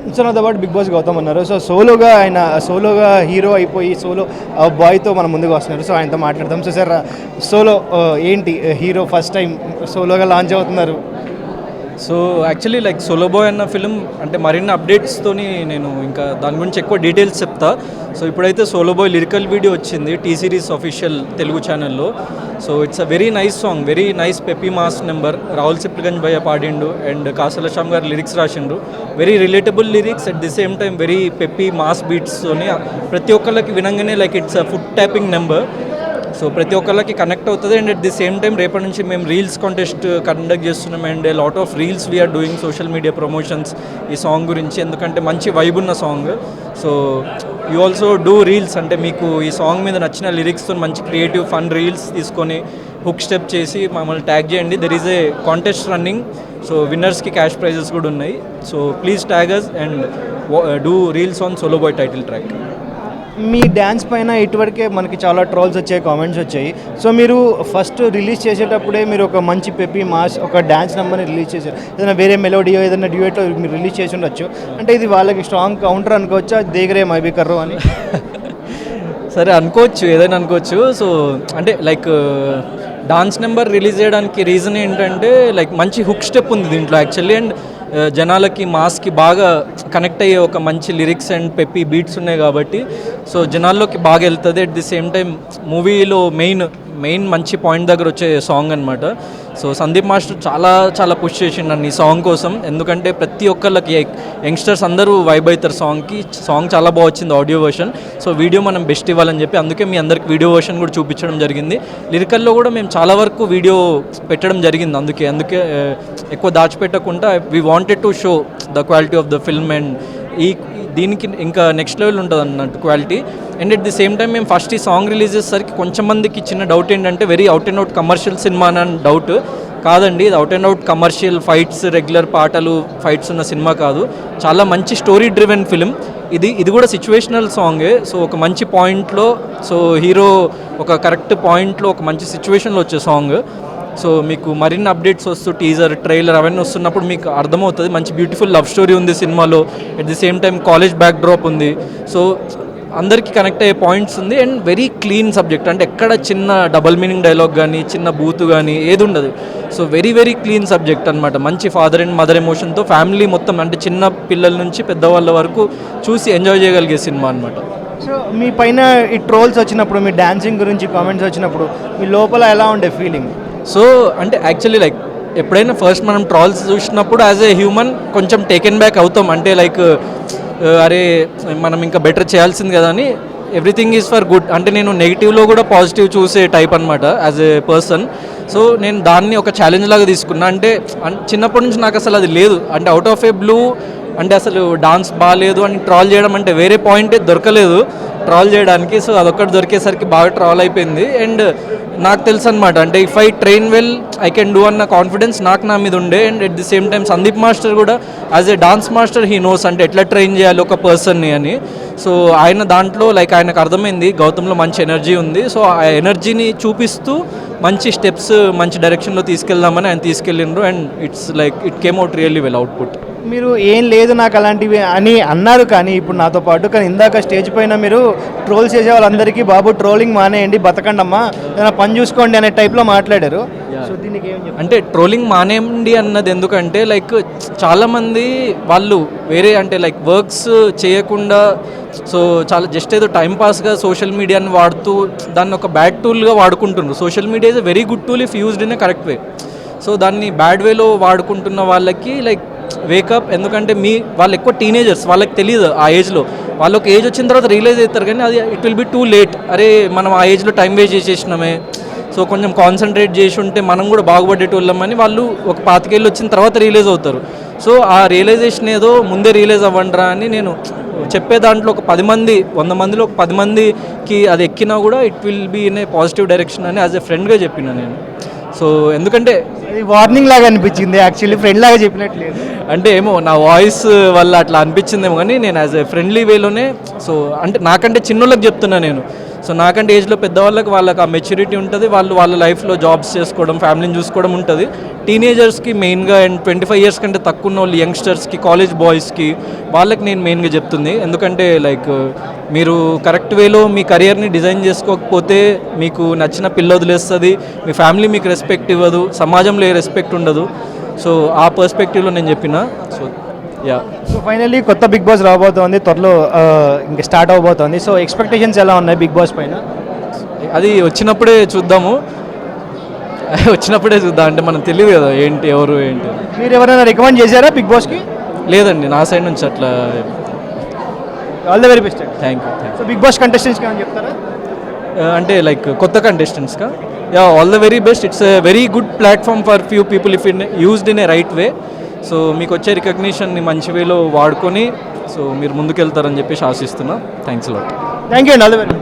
It's not about big boss Gautam అన్నారు. So సోలోగా hero అయిపోయి సోలో బాయ్తో మనం ముందుకు వస్తున్నారు. సో ఆయనతో మాట్లాడదాం. సో సార్ సోలో ఏంటి హీరో ఫస్ట్ టైం సోలోగా లాంచ్ అవుతున్నారు. So actually like solo boy అన్న ఫిలిం అంటే మరిన్ని అప్డేట్స్తోని నేను ఇంకా దాని గురించి ఎక్కువ డీటెయిల్స్ చెప్తా. సో ఇప్పుడైతే సోలో బాయ్ లిరికల్ వీడియో వచ్చింది టీ సిరీస్ ఆఫీషియల్ తెలుగు ఛానల్లో. So it's a very nice song, very nice peppy mass number. Rahul Sipligunj భయ్య పాడిండు అండ్ కాసల శ్యామ్ గారు లిరిక్స్ రాసిండ్రు. Very relatable lyrics at the same time very peppy mass బీట్స్తోని ప్రతి ఒక్కళ్ళకి వినంగానే like it's a foot tapping number. So ప్రతి ఒక్కళ్ళకి కనెక్ట్ అవుతుంది. And at the same time రేపటి నుంచి మేము రీల్స్ కాంటెస్ట్ కండక్ట్ చేస్తున్నాం. And lot of reels we're doing social media promotions ఈ సాంగ్ గురించి, ఎందుకంటే మంచి వైబ్ ఉన్న song. So you also do reels, అంటే మీకు ఈ సాంగ్ మీద నచ్చిన లిరిక్స్తో మంచి క్రియేటివ్ ఫన్ రీల్స్ తీసుకొని హుక్ స్టెప్ చేసి మమ్మల్ని ట్యాగ్ చేయండి. There is a contest running. So విన్నర్స్కి క్యాష్ ప్రైజెస్ కూడా ఉన్నాయి. So please tag us and do reels on solo boy title track. మీ డ్యాన్స్ పైన ఇటువరకే మనకి చాలా ట్రోల్స్ వచ్చాయి, కామెంట్స్ వచ్చాయి. సో మీరు ఫస్ట్ రిలీజ్ చేసేటప్పుడే మీరు ఒక మంచి పెప్పీ మాస్ ఒక డ్యాన్స్ నెంబర్ని రిలీజ్ చేశారు. ఏదైనా వేరే మెలోడియో ఏదైనా డ్యూయెట్లో మీరు రిలీజ్ చేసి ఉండొచ్చు. అంటే ఇది వాళ్ళకి స్ట్రాంగ్ కౌంటర్ అనుకోవచ్చా, దేగరే మైబీ కర్రో అని? సరే అనుకోవచ్చు, ఏదైనా అనుకోవచ్చు. సో అంటే లైక్ డాన్స్ నెంబర్ రిలీజ్ చేయడానికి రీజన్ ఏంటంటే లైక్ మంచి హుక్ స్టెప్ ఉంది దీంట్లో యాక్చువల్లీ. అండ్ జనాలకి మాస్కి బాగా కనెక్ట్ అయ్యే ఒక మంచి లిరిక్స్ అండ్ పెప్పీ బీట్స్ ఉన్నాయి కాబట్టి సో జనాల్లోకి బాగా వెళ్తుంది. అట్ ది సేమ్ టైం మూవీలో మెయిన్ మంచి పాయింట్ దగ్గర వచ్చే సాంగ్ అనమాట. సో సందీప్ మాస్టర్ చాలా పుష్ చేసిండు ఈ సాంగ్ కోసం, ఎందుకంటే ప్రతి ఒక్కళ్ళకి యంగ్స్టర్స్ అందరూ వైబ్ అవుతారు సాంగ్కి. సాంగ్ చాలా బాగా వచ్చింది ఆడియో వర్షన్. సో వీడియో మనం బెస్ట్ ఇవ్వాలని చెప్పి అందుకే మీ అందరికి వీడియో వర్షన్ కూడా చూపించడం జరిగింది. లిరికల్లో కూడా మేము చాలా వరకు వీడియో పెట్టడం జరిగింది. అందుకే ఎక్కువ దాచిపెట్టకుండా we wanted to show the quality of the film. And దీనికి ఇంకా నెక్స్ట్ లెవెల్ ఉంటుంది అన్నట్టు quality. And at the same time మేము ఫస్ట్ ఈ సాంగ్ రిలీజ్ చేసేసరికి కొంచెం మందికి చిన్న డౌట్ ఏంటంటే very out and out commercial cinema అని డౌట్. కాదండి, ఇది out and out commercial fights, regular పాటలు ఫైట్స్ ఉన్న సినిమా కాదు. చాలా మంచి స్టోరీ డ్రివెన్ ఫిలిం ఇది కూడా సిచ్యువేషనల్ సాంగే. సో ఒక మంచి పాయింట్లో సో హీరో ఒక కరెక్ట్ పాయింట్లో ఒక మంచి సిచ్యువేషన్లో వచ్చే సాంగ్. సో మీకు మరిన్ని అప్డేట్స్ వస్తూ టీజర్ ట్రైలర్ అవన్నీ వస్తున్నప్పుడు మీకు అర్థమవుతుంది. మంచి బ్యూటిఫుల్ లవ్ స్టోరీ ఉంది సినిమాలో. At the same time college back drop ఉంది. సో అందరికీ కనెక్ట్ అయ్యే పాయింట్స్ ఉంది. అండ్ వెరీ క్లీన్ సబ్జెక్ట్, అంటే ఎక్కడ చిన్న డబల్ మీనింగ్ డైలాగ్ కానీ చిన్న బూత్ కానీ ఏది ఉండదు. సో వెరీ క్లీన్ సబ్జెక్ట్ అనమాట. మంచి ఫాదర్ అండ్ మదర్ ఎమోషన్తో ఫ్యామిలీ మొత్తం అంటే చిన్న పిల్లల నుంచి పెద్దవాళ్ళ వరకు చూసి ఎంజాయ్ చేయగలిగే సినిమా అనమాట. సో మీ పైన ఈ ట్రోల్స్ వచ్చినప్పుడు, మీ డాన్సింగ్ గురించి కామెంట్స్ వచ్చినప్పుడు మీ లోపల ఎలా ఉండే ఫీలింగ్? సో అంటే యాక్చువల్లీ లైక్ ఎప్పుడైనా ఫస్ట్ మనం ట్రాల్స్ చూసినప్పుడు యాజ్ ఏ హ్యూమన్ కొంచెం టేకెన్ బ్యాక్ అవుతాం. అంటే లైక్ అరే మనం ఇంకా బెటర్ చేయాల్సింది కదా అని. ఎవ్రీథింగ్ ఈజ్ ఫర్ గుడ్, అంటే నేను నెగిటివ్లో కూడా పాజిటివ్ చూసే టైప్ అనమాట యాజ్ ఏ పర్సన్. సో నేను దాన్ని ఒక ఛాలెంజ్ లాగా తీసుకున్నా. అంటే చిన్నప్పటి నుంచి నాకు అసలు అది లేదు. అంటే అవుట్ ఆఫ్ ఏ బ్లూ అంటే అసలు డాన్స్ బాగాలేదు అని ట్రాల్ చేయడం అంటే వేరే పాయింటే దొరకలేదు ట్రాల్ చేయడానికి. సో అదొక్కటి దొరికేసరికి బాగా ట్రాల్ అయిపోయింది. అండ్ నాకు తెలుసు అనమాట, అంటే if I train well I can do అన్న కాన్ఫిడెన్స్ నా మీద ఉండే. And at the same time Sandeep master కూడా as a dance master he knows అంటే ఎట్లా ట్రైన్ చేయాలి ఒక పర్సన్ని అని. సో ఆయన దాంట్లో లైక్ ఆయనకు అర్థమైంది గౌతమ్లో మంచి ఎనర్జీ ఉంది. సో ఆ ఎనర్జీని చూపిస్తూ మంచి స్టెప్స్ మంచి డైరెక్షన్లో తీసుకెళ్దామని ఆయన తీసుకెళ్ళిండ్రు. And it's like it came out really well output. మీరు ఏం లేదు నాకు అలాంటివి అని అన్నారు, కానీ ఇప్పుడు నాతో పాటు కానీ ఇందాక స్టేజ్ పైన మీరు ట్రోల్ చేసే వాళ్ళందరికీ బాబు ట్రోలింగ్ మానేయండి, బతకండమ్మా, ఏదైనా పని చూసుకోండి అనే టైప్లో మాట్లాడారు. సో దీనికి ఏం అంటే ట్రోలింగ్ మానేయండి అన్నది ఎందుకంటే లైక్ చాలామంది వాళ్ళు వేరే అంటే లైక్ వర్క్స్ చేయకుండా సో చాలా జస్ట్ ఏదో టైంపాస్గా సోషల్ మీడియాని వాడుతూ దాన్ని ఒక బ్యాడ్ టూల్గా వాడుకుంటున్నారు. Social media is a very good tool if used in a correct way. So దాన్ని బ్యాడ్ వేలో వాడుకుంటున్న వాళ్ళకి లైక్ వేకప్, ఎందుకంటే వాళ్ళు ఎక్కువ టీనేజర్స్, వాళ్ళకి తెలియదు ఆ ఏజ్లో. వాళ్ళకి ఏజ్ వచ్చిన తర్వాత రియలైజ్ అవుతారు, కానీ అది it will be too late. అరే మనం ఆ ఏజ్లో టైం వేస్ట్ చేసేసినామే, సో కొంచెం కాన్సన్ట్రేట్ చేసి ఉంటే మనం కూడా బాగుపడేటోళ్ళమని వాళ్ళు ఒక 25 ఏళ్ళు వచ్చిన తర్వాత రియలైజ్ అవుతారు. సో ఆ రియలైజేషన్ ఏదో ముందే రియలైజ్ అవ్వండిరా అని నేను చెప్పే దాంట్లో ఒక 10 మంది 100 మందిలో ఒక 10 మందికి అది ఎక్కినా కూడా it will be in a positive direction అని యాజ్ ఎ ఫ్రెండ్గా చెప్పిన నేను. సో ఎందుకంటే వార్నింగ్ లాగా అనిపించింది, యాక్చువల్లీ ఫ్రెండ్ లాగా చెప్పినట్లేదు. అంటే ఏమో నా వాయిస్ వల్ల అట్లా అనిపించిందేమో, కానీ నేను యాజ్ ఎ ఫ్రెండ్లీ వేలోనే. సో అంటే నాకంటే చిన్నోళ్ళకి చెప్తున్నా నేను. సో నాకంటే ఏజ్లో పెద్దవాళ్ళకి వాళ్ళకి ఆ మెచ్యూరిటీ ఉంటుంది, వాళ్ళు వాళ్ళ లైఫ్లో జాబ్స్ చేసుకోవడం, ఫ్యామిలీని చూసుకోవడం ఉంటుంది. టీనేజర్స్కి మెయిన్గా అండ్ 25 years కంటే తక్కువ ఉన్న వాళ్ళు, యంగ్స్టర్స్కి, కాలేజ్ బాయ్స్కి, వాళ్ళకి నేను మెయిన్గా చెప్తుంది. ఎందుకంటే లైక్ మీరు కరెక్ట్ వేలో మీ కెరియర్ని డిజైన్ చేసుకోకపోతే మీకు నచ్చిన పిల్ల వదిలేస్తుంది, మీ ఫ్యామిలీ మీకు రెస్పెక్ట్ ఇవ్వదు, సమాజంలో ఏ రెస్పెక్ట్ ఉండదు. సో ఆ పర్స్పెక్టివ్లో నేను చెప్పిన. So yeah. సో ఫైనల్లీ కొత్త బిగ్ బాస్ రాబోతోంది, త్వరలో ఇంకా స్టార్ట్ అవబోతోంది. సో ఎక్స్పెక్టేషన్స్ ఎలా ఉన్నాయి బిగ్ బాస్ పైన? అది వచ్చినప్పుడే చూద్దాము, వచ్చినప్పుడే చూద్దాం. అంటే మనకు తెలియదు కదా ఏంటి ఎవరు ఏంటి. మీరు ఎవరైనా రికమెండ్ చేశారా బిగ్ బాస్కి? లేదండి, నా సైడ్ నుంచి అట్లా. All the very best. Thank you. So big boss కంటెస్టెంట్స్కి ఏమైనా చెప్తారా? అంటే లైక్ కొత్త కంటెస్టెంట్స్కా? Ya, all the very best. It's a very good platform for few people if in used in a right way. So మీకు వచ్చే రికగ్నిషన్ని మంచి వేలో వాడుకొని సో మీరు ముందుకెళ్తారని చెప్పేసి ఆశిస్తున్నా. Thanks lot. థ్యాంక్ యూ అండి. All the very